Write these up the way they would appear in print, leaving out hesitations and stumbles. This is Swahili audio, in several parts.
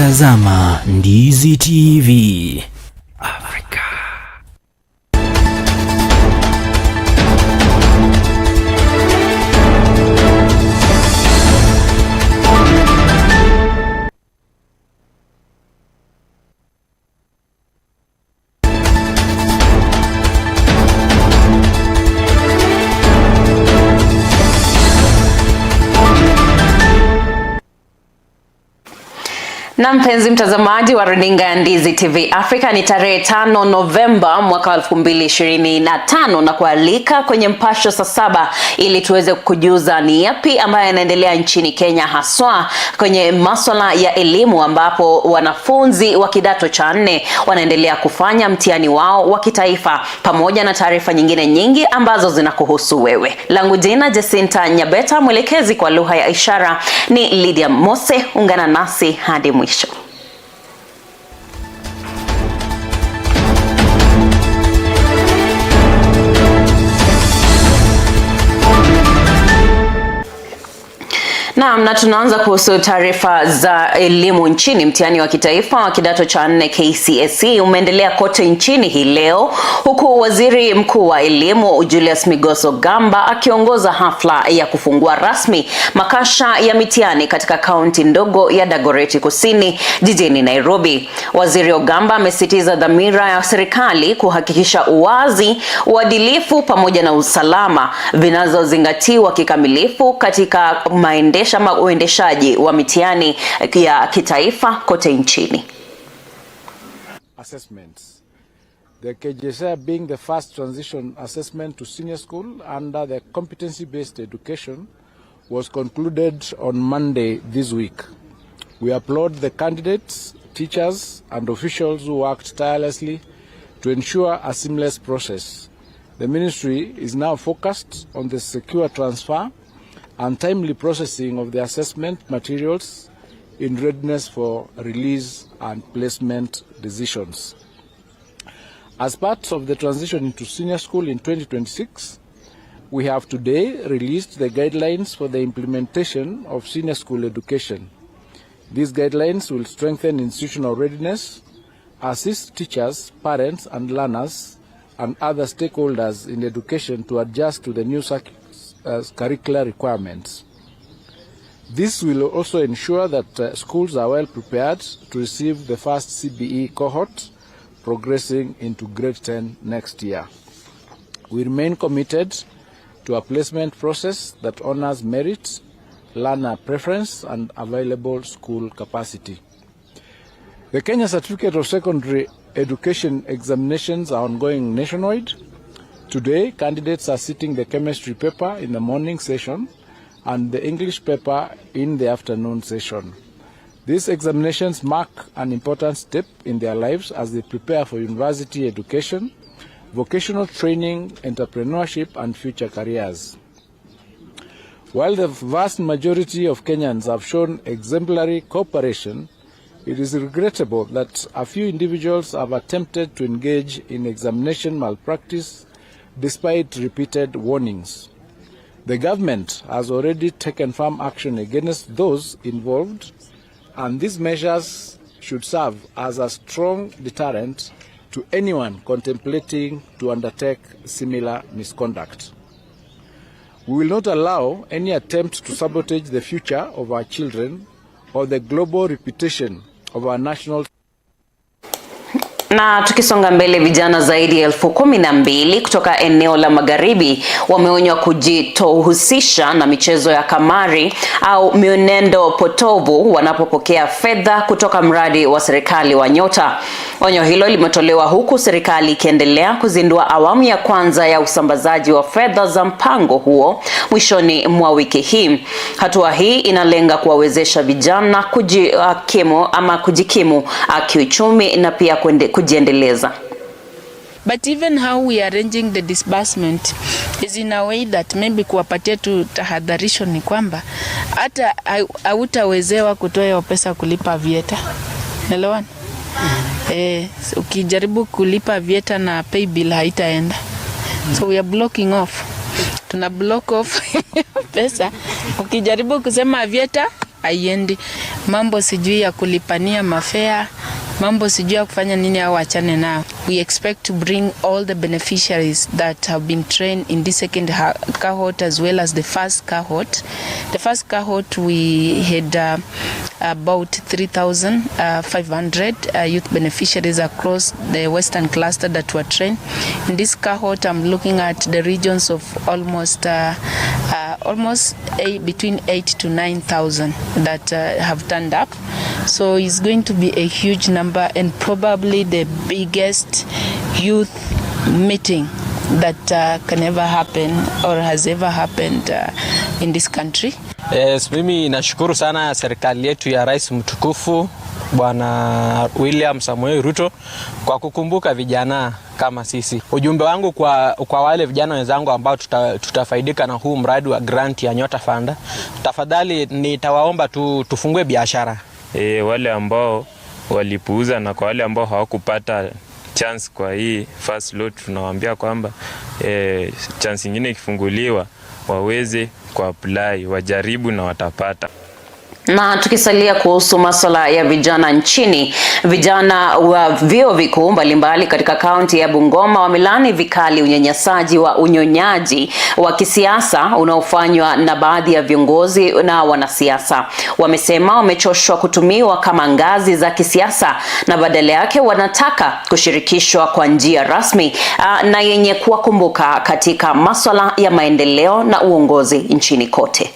Tazama Ndizi TV Afrika. Na mpenzi mtazamaji wa runinga ya Ndizi TV Afrika, ni tarehe 5 Novemba mwaka 2025 na kualika kwenye mpasho saa 7 ili tuweze kukujuza ni yapi ambayo yanaendelea nchini Kenya, haswa kwenye masuala ya elimu, ambapo wanafunzi wa kidato cha 4 wanaendelea kufanya mtihani wao wa kitaifa, pamoja na taarifa nyingine nyingi ambazo zinakuhusu wewe. Langu jina Jacinta Nyabeta, mwelekezi kwa lugha ya ishara ni Lydia Mose. Ungana nasi hadi mwisho. Na tunaanza kuhusu taarifa za elimu nchini. Mtihani wa kitaifa wa kidato cha 4 KCSE umeendelea kote nchini hii leo, huku Waziri Mkuu wa Elimu Julius Migos Ogamba akiongoza hafla ya kufungua rasmi makasha ya mitihani katika kaunti ndogo ya Dagoretti Kusini jijini Nairobi. Waziri Ogamba amesisitiza dhamira ya serikali kuhakikisha uwazi, uadilifu pamoja na usalama vinazozingatiwa kikamilifu katika uendeshaji wa mitihani ya kitaifa kote nchini. Assessments. The KJSEA being the first transition assessment to senior school under the competency-based education was concluded on Monday this week. We applaud the candidates, teachers and officials who worked tirelessly to ensure a seamless process. The ministry is now focused on the secure transfer and timely processing of the assessment materials in readiness for release and placement decisions. As part of the transition into senior school in 2026, we have today released the guidelines for the implementation of senior school education. These guidelines will strengthen institutional readiness, assist teachers, parents and learners and other stakeholders in education to adjust to the new curricular requirements. This will also ensure that schools are well prepared to receive the first CBE cohort progressing into grade 10 next year. We remain committed to a placement process that honors merit, learner preference and available school capacity. The Kenya Certificate of Secondary Education examinations are ongoing nationwide. Today, candidates are sitting the chemistry paper in the morning session and the English paper in the afternoon session. These examinations mark an important step in their lives as they prepare for university education, vocational training, entrepreneurship, and future careers. While the vast majority of Kenyans have shown exemplary cooperation, it is regrettable that a few individuals have attempted to engage in examination malpractice despite repeated warnings. The government has already taken firm action against those involved, and these measures should serve as a strong deterrent to anyone contemplating to undertake similar misconduct. We will not allow any attempt to sabotage the future of our children or the global reputation of our national. Na tukisonga mbele, vijana zaidi ya 12,000 kutoka eneo la Magharibi wameonywa kujitohusisha na michezo ya kamari au mienendo potovu wanapopokea fedha kutoka mradi wa serikali wa Nyota. Onyo hilo limetolewa huku serikali ikiendelea kuzindua awamu ya kwanza ya usambazaji wa fedha za mpango huo mwishoni mwa wiki hii. Hatua hii inalenga kuwawezesha vijana kujikimu kiuchumi na pia kujiendeleza. But even how we are arranging the disbursement is in a way that maybe kuwapatia tu tahadharisho ni kwamba hata hautawezewa kutoa hiyo pesa kulipa vieta. Unaelewana? Ukijaribu kulipa vieta na pay bill haitaenda. So we are blocking off. Tuna block off pesa. Ukijaribu kusema vieta haiendi. Mambo sijui ya kulipania mafea, mambo sijui ya kufanya nini au achane nao. We expect to bring all the beneficiaries that have been trained in the second cohort as well as the first cohort. The first cohort we had about 3,500 youth beneficiaries across the Western cluster that were trained. In this cohort, I'm looking at the regions of almost between 8,000 to 9,000 that have turned up. So it's going to be a huge number and probably the biggest youth meeting that can ever happen or has ever happened in this country. Yes, mimi nashukuru sana serikali yetu ya Rais mtukufu Bwana William Samoei Ruto kwa kukumbuka vijana kama sisi. Ujumbe wangu kwa wale vijana wenzangu ambao tutafaidika na huu mradi wa grant ya Nyota Fund, tafadhali nitawaomba tufungue biashara. Wale ambao walipuuza na kwa wale ambao hawakupata chance kwa hii first lot, tunawaambia kwamba chance nyingine ikifunguliwa waweze kuapply, wajaribu na watapata. Na tukisalia kuhusu masuala ya vijana nchini, vijana wa vyuo vikuu mbalimbali katika kaunti ya Bungoma wamelani vikali unyanyasaji wa unyonyaji wa kisiasa unaofanywa na baadhi ya viongozi na wanasiasa. Wamesema wamechoshwa kutumiwa kama ngazi za kisiasa na badala yake wanataka kushirikishwa kwa njia rasmi na yenye kuwakumbuka katika masuala ya maendeleo na uongozi nchini kote.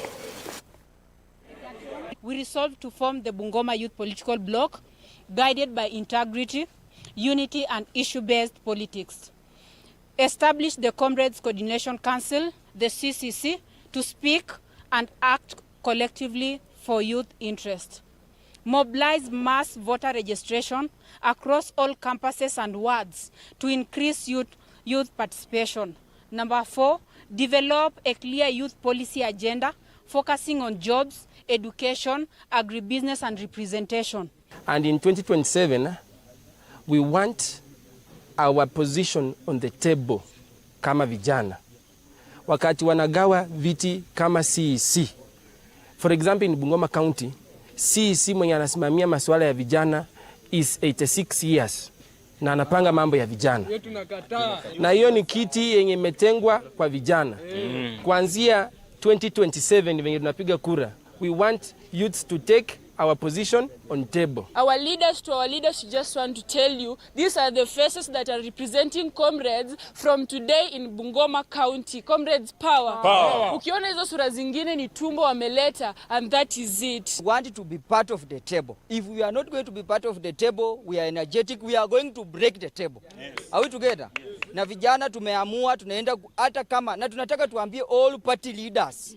We resolved to form the Bungoma Youth Political Bloc, guided by integrity, unity and issue-based politics. Establish the Comrades Coordination Council, the CCC, to speak and act collectively for youth interest. Mobilize mass voter registration across all campuses and wards to increase youth participation. Number 4, develop a clear youth policy agenda focusing on jobs, education, agribusiness and representation. And in 2027, we want our position on the table kama vijana. Wakati wanagawa viti kama CEC. For example, in Bungoma County, CEC mwenye anasimamia masuala ya vijana is 86 years. Na anapanga mambo ya vijana. Na hiyo ni kiti yenye imetengwa kwa vijana. Kuanzia 2027 venye tunapiga kura, we want youths to take our position on table. Our leaders just want to tell you, these are the faces that are representing comrades from today in Bungoma County. Comrades power. Ukiona hizo sura zingine ni tumbo wameleta, and that is it. We want to be part of the table. If we are not going to be part of the table, we are energetic, we are going to break the table. Yes. Are we together? Na vijana tumeamua tunaenda hata kama na tunataka tuambie all party leaders,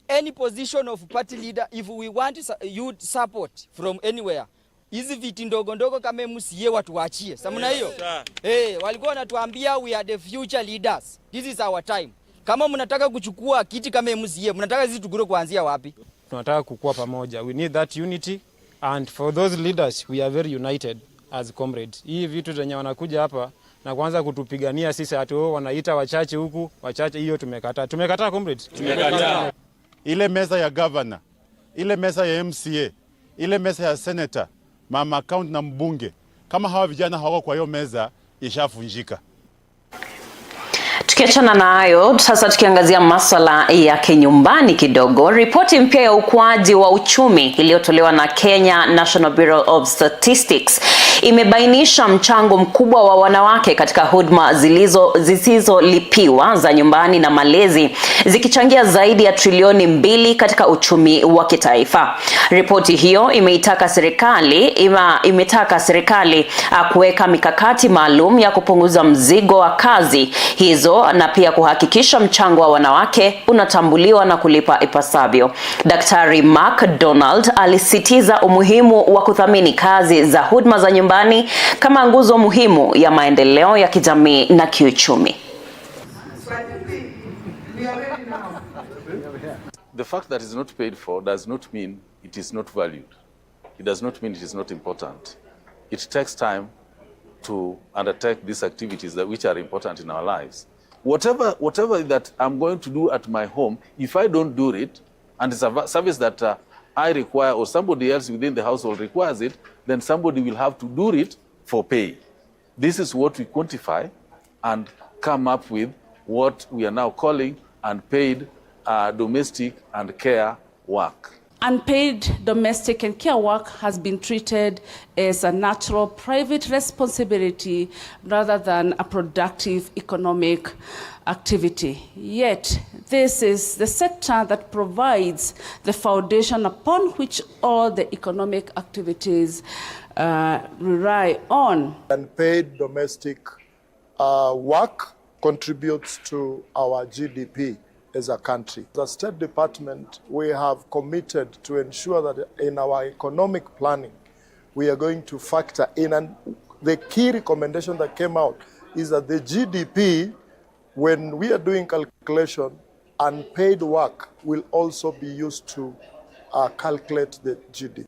any position of party leader, if we want youth support from anywhere, hizi viti ndogo ndogo kama MCA watu waachie. Samuna hiyo? Walikuwa wanatuambia we are the future leaders. This is our time. Kama mnataka kuchukua kiti kama MCA, mnataka sisi tugure kuanzia wapi? Tunataka kukua pamoja. We need that unity, and for those leaders we are very united as comrades. Hii vitu zenye wanakuja hapa na kuanza kutupigania sisi ati wanaita wachache huku, wachache, hiyo tumekataa. Tumekataa comrades. Tumekataa. Ile meza ya governor, ile meza ya MCA, ile meza ya senator, mama county na mbunge, kama hawa vijana hawako kwa hiyo meza, ishafunjika. Tukiachana na hayo, sasa tukiangazia masuala ya kinyumbani kidogo, ripoti mpya ya ukuaji wa uchumi iliyotolewa na Kenya National Bureau of Statistics imebainisha mchango mkubwa wa wanawake katika huduma zisizolipiwa za nyumbani na malezi, zikichangia zaidi ya trilioni 2 katika uchumi wa kitaifa. Ripoti hiyo imetaka serikali kuweka mikakati maalum ya kupunguza mzigo wa kazi hizo na pia kuhakikisha mchango wa wanawake unatambuliwa na kulipa ipasavyo. Daktari McDonald alisisitiza umuhimu wa kuthamini kazi za huduma za nyumbani kama nguzo muhimu ya maendeleo ya kijamii na kiuchumi. The fact that it is not paid for does not mean it is not valued. It does not mean it is not important. It takes time to undertake these activities which are important in our lives. Whatever that I'm going to do at my home, if I don't do it, and it's a service that I require or somebody else within the household requires it, then somebody will have to do it for pay. This is what we quantify and come up with what we are now calling unpaid domestic and care work. Unpaid domestic and care work has been treated as a natural private responsibility rather than a productive economic activity. Yet, this is the sector that provides the foundation upon which all the economic activities rely on. Unpaid domestic work contributes to our GDP as a country. As a State Department, we have committed to ensure that in our economic planning, we are going to factor in, and the key recommendation that came out is that the GDP, when we are doing calculation, unpaid work will also be used to calculate the GDP.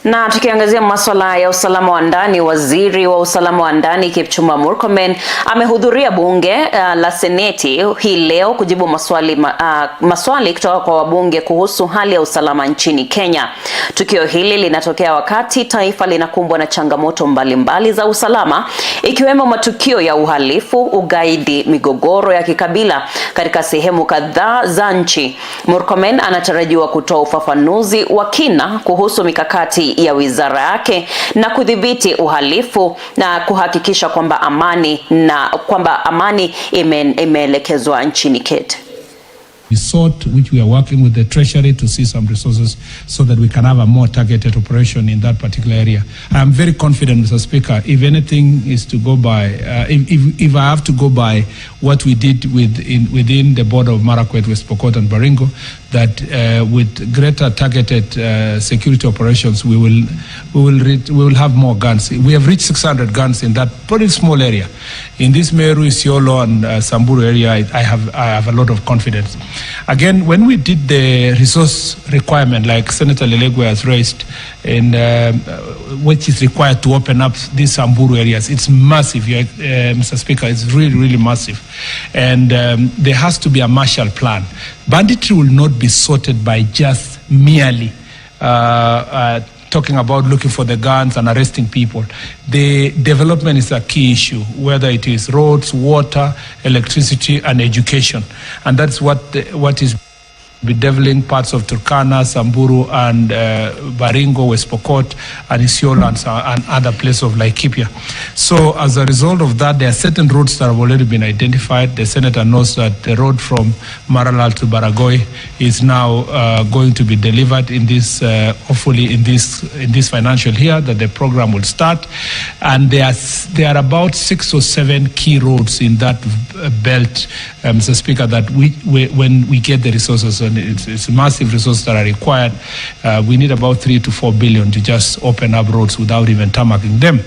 Na tukiangazia masuala ya usalama wa ndani, waziri wa usalama wa ndani Kipchumba Murkomen amehudhuria bunge la Seneti hii leo kujibu maswali kutoka kwa wabunge kuhusu hali ya usalama nchini Kenya. Tukio hili linatokea wakati taifa linakumbwa na changamoto mbalimbali za usalama, ikiwemo matukio ya uhalifu, ugaidi, migogoro ya kikabila katika sehemu kadhaa za nchi. Murkomen anatarajiwa kutoa ufafanuzi wa kina kuhusu mikakati ya wizara yake na kudhibiti uhalifu na kuhakikisha kwamba amani imeelekezwa nchini Kenya. We sought, which we are working with the Treasury to see some resources so that we can have a more targeted operation in that particular area. I am very confident, Mr. Speaker, if anything is to go by, if I have to go by what we did within the border of Marakwet, West Pokot and Baringo, that with greater targeted security operations, we will have more guns. We have reached 600 guns in that pretty small area. In this Meru, Isiolo and Samburu area, I have a lot of confidence. Again, when we did the resource requirement, like Senator Lelegwe has raised, and which is required to open up these Samburu areas, it's massive, Mr. Speaker, it's really, really massive. And there has to be a Marshall Plan. Banditry will not be sorted by just merely talking about looking for the guns and arresting people. The development is a key issue, whether it is roads, water, electricity, and education. And that's what is bedeviling parts of Turkana, Samburu, and Baringo, West Pokot, and Isiolo, and other places of Laikipia. So as a result of that, there are certain roads that have already been identified. The Senator knows that the road from Maralal to Baragoi is now going to be delivered in this, hopefully in this financial year, that the program will start. And there are about 6 or 7 key roads in that belt, Mr. Speaker, that when we get the resources, and it's massive resources that are required, we need about 3 to 4 billion to just open up roads without even tarmacking them.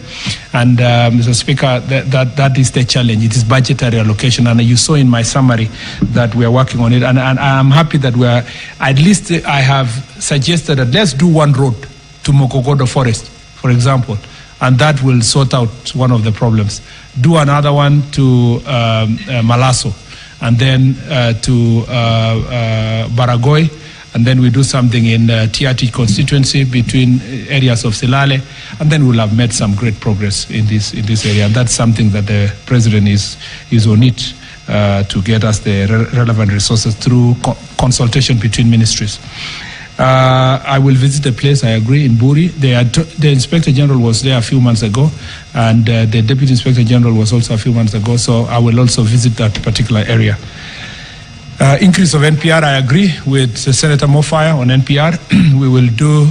And Mr. Speaker, that is the challenge. It is budgetary allocation, and you saw in my summary that we are working on it. And I'm happy that we are, at least I have suggested that let's do one road to Mokogodo Forest, for example, and that will sort out one of the problems. Do another one to Malaso, and then to Baragoi, and then we do something in Tiati constituency between areas of Silale, and then we'll have made some great progress in this area. And that's something that the President is on it to get us the relevant resources through consultation between ministries. I will visit the place, I agree, in Buri. The Inspector General was there a few months ago, and the Deputy Inspector General was also a few months ago, so I will also visit that particular area. Increase of NPR, I agree with Senator Mofire on NPR. We will do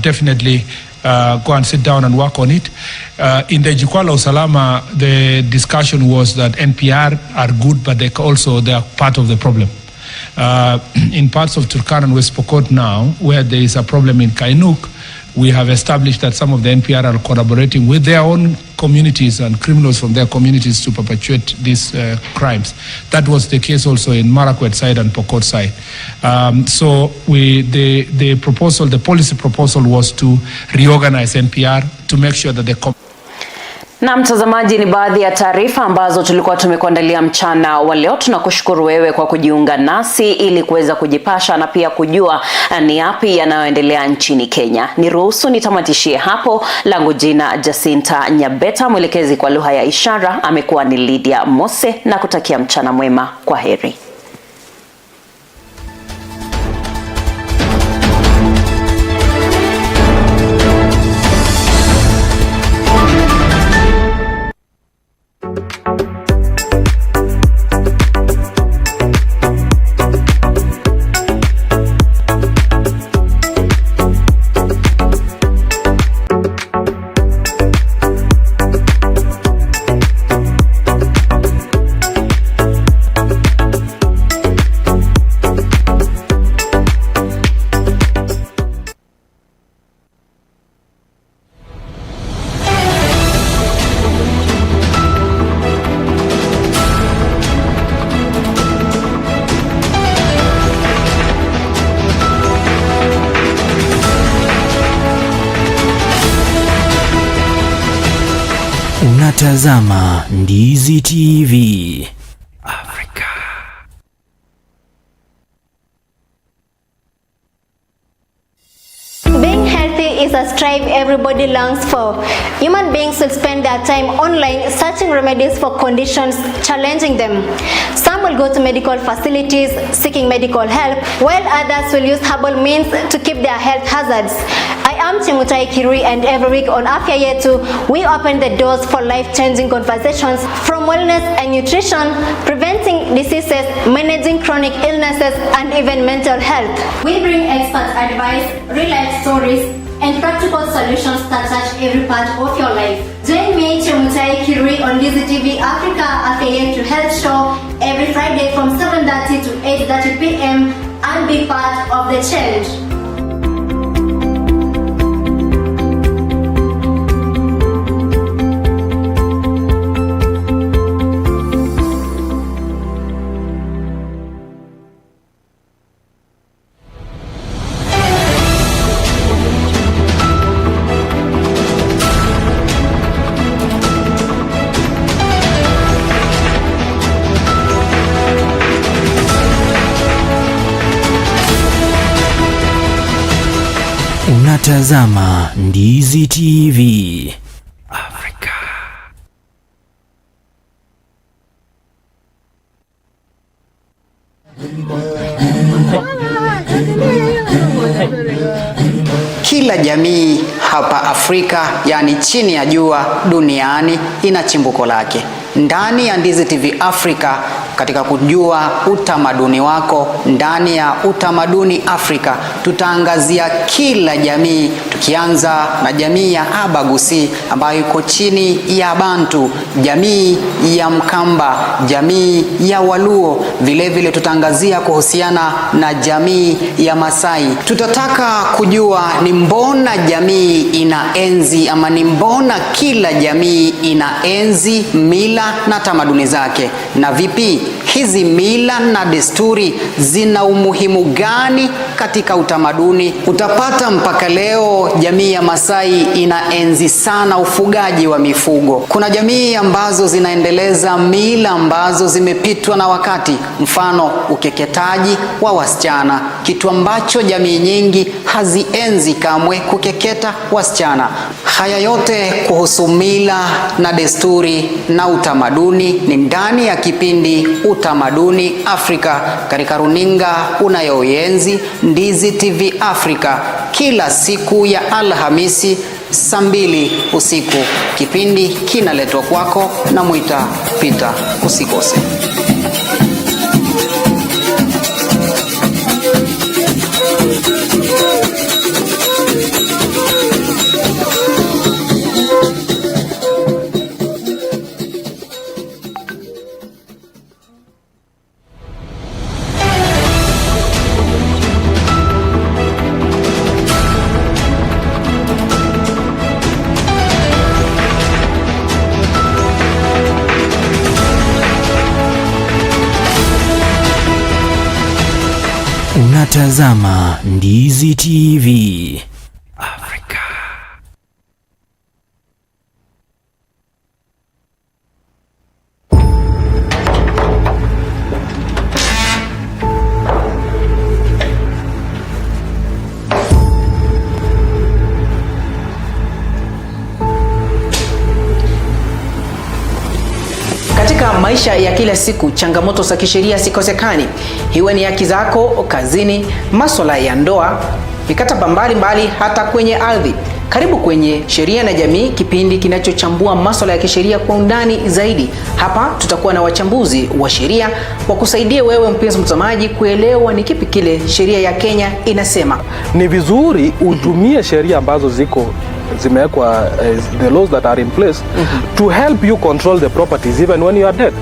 definitely go and sit down and work on it. In the Jukwala Usalama, the discussion was that NPR are good, but they are part of the problem. In parts of Turkana and West Pokot now, where there is a problem in Kainuk, we have established that some of the NPR are collaborating with their own communities and criminals from their communities to perpetuate these crimes. That was the case also in Marakwet side and Pokot side. So the policy proposal was to reorganize NPR to make sure that Na mtazamaji, ni baadhi ya taarifa ambazo tulikuwa tumekuandalia mchana wa leo. Tunakushukuru wewe kwa kujiunga nasi ili kuweza kujipasha na pia kujua ni yapi yanayoendelea nchini Kenya. Niruhusu nitamatishie hapo. Langu jina Jacinta Nyabeta, mwelekezi kwa lugha ya ishara amekuwa ni Lydia Mose, na kutakia mchana mwema. Kwa heri. Unatazama Ndizi TV Africa. Being healthy is a strive everybody longs for. Human beings will spend their time online searching remedies for conditions challenging them. Some will go to medical facilities seeking medical help, while others will use herbal means to keep their health hazards. I am Chemutai Kirui, and every week on Afya Yetu, we open the doors for life-changing conversations from wellness and nutrition, preventing diseases, managing chronic illnesses, and even mental health. We bring expert advice, real-life stories, and practical solutions that touch every part of your life. Join me, Chemutai Kirui, on Ndizi TV Africa Afya Yetu Health Show every Friday from 7:30 to 8:30 p.m. and be part of the change. Unatazama Ndizi TV Africa. Kila jamii hapa Afrika, yani chini ya jua duniani, ina chimbuko lake. Ndani ya Ndizi TV Africa, katika kujua utamaduni wako, ndani ya Utamaduni Afrika, tutaangazia kila jamii, tukianza na jamii ya Abagusi ambayo iko chini ya Bantu, jamii ya Mkamba, jamii ya Waluo. Vile vile tutaangazia kuhusiana na jamii ya Masai. Tutataka kujua ni mbona jamii inaenzi, ama ni mbona kila jamii inaenzi mila na tamaduni zake, na vipi hizi mila na desturi zina umuhimu gani katika utamaduni. Utapata mpaka leo jamii ya Masai inaenzi sana ufugaji wa mifugo. Kuna jamii ambazo zinaendeleza mila ambazo zimepitwa na wakati, mfano ukeketaji wa wasichana, kitu ambacho jamii nyingi hazienzi kamwe, kukeketa wasichana. Haya yote kuhusu mila na desturi na utamaduni ni ndani ya kipindi Utamaduni Afrika katika runinga unayoienzi Ndizi TV Africa, kila siku ya Alhamisi saa 2 usiku. Kipindi kinaletwa kwako na Mwita Peter. Usikose. Unatazama Ndizi TV Africa. maisha ya kila siku, changamoto za kisheria sikosekani. Iwe ni haki zako kazini, masuala ya ndoa, mikataba mbalimbali, hata kwenye ardhi. Karibu kwenye Sheria na Jamii, kipindi kinachochambua masuala ya kisheria kwa undani zaidi. Hapa tutakuwa na wachambuzi wa sheria wa kusaidia wewe mpenzi mtazamaji kuelewa ni kipi kile sheria ya Kenya inasema. Ni vizuri utumie sheria ambazo zimewekwa, the laws that are in place to help you control the properties even when you are dead.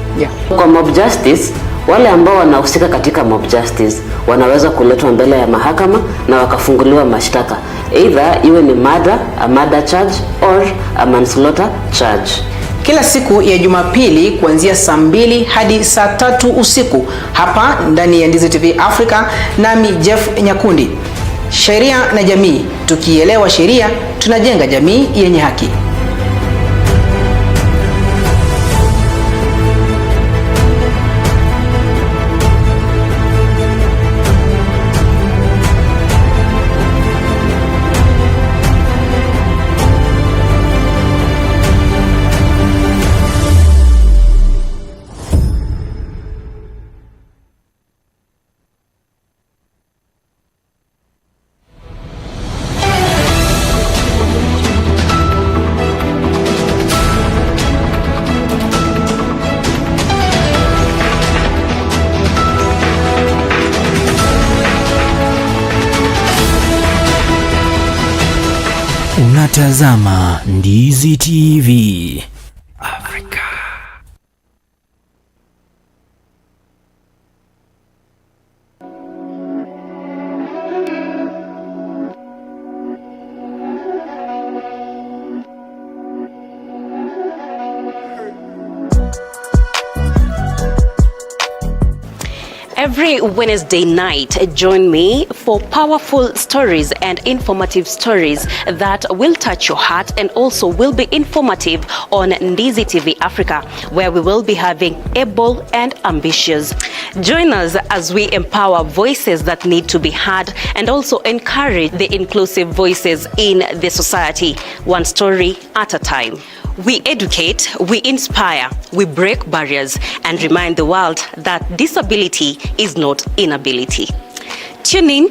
Kwa mob justice, wale ambao wanahusika katika mob justice wanaweza kuletwa mbele ya mahakama na wakafunguliwa mashtaka, either iwe ni a murder charge or a manslaughter charge. Kila siku ya Jumapili kuanzia saa 2 hadi saa 3 usiku hapa ndani ya Ndizi TV Africa, nami Jeff Nyakundi. Sheria na Jamii, tukielewa sheria tunajenga jamii yenye haki. Unatazama Ndizi TV Africa. Every Wednesday night, join me for powerful stories and informative stories that will touch your heart and also will be informative on Ndizi TV Africa, where we will be having able and ambitious. Join us as we empower voices that need to be heard and also encourage the inclusive voices in the society, one story at a time. We educate, we inspire, we break barriers and remind the world that disability is not inability. Tune in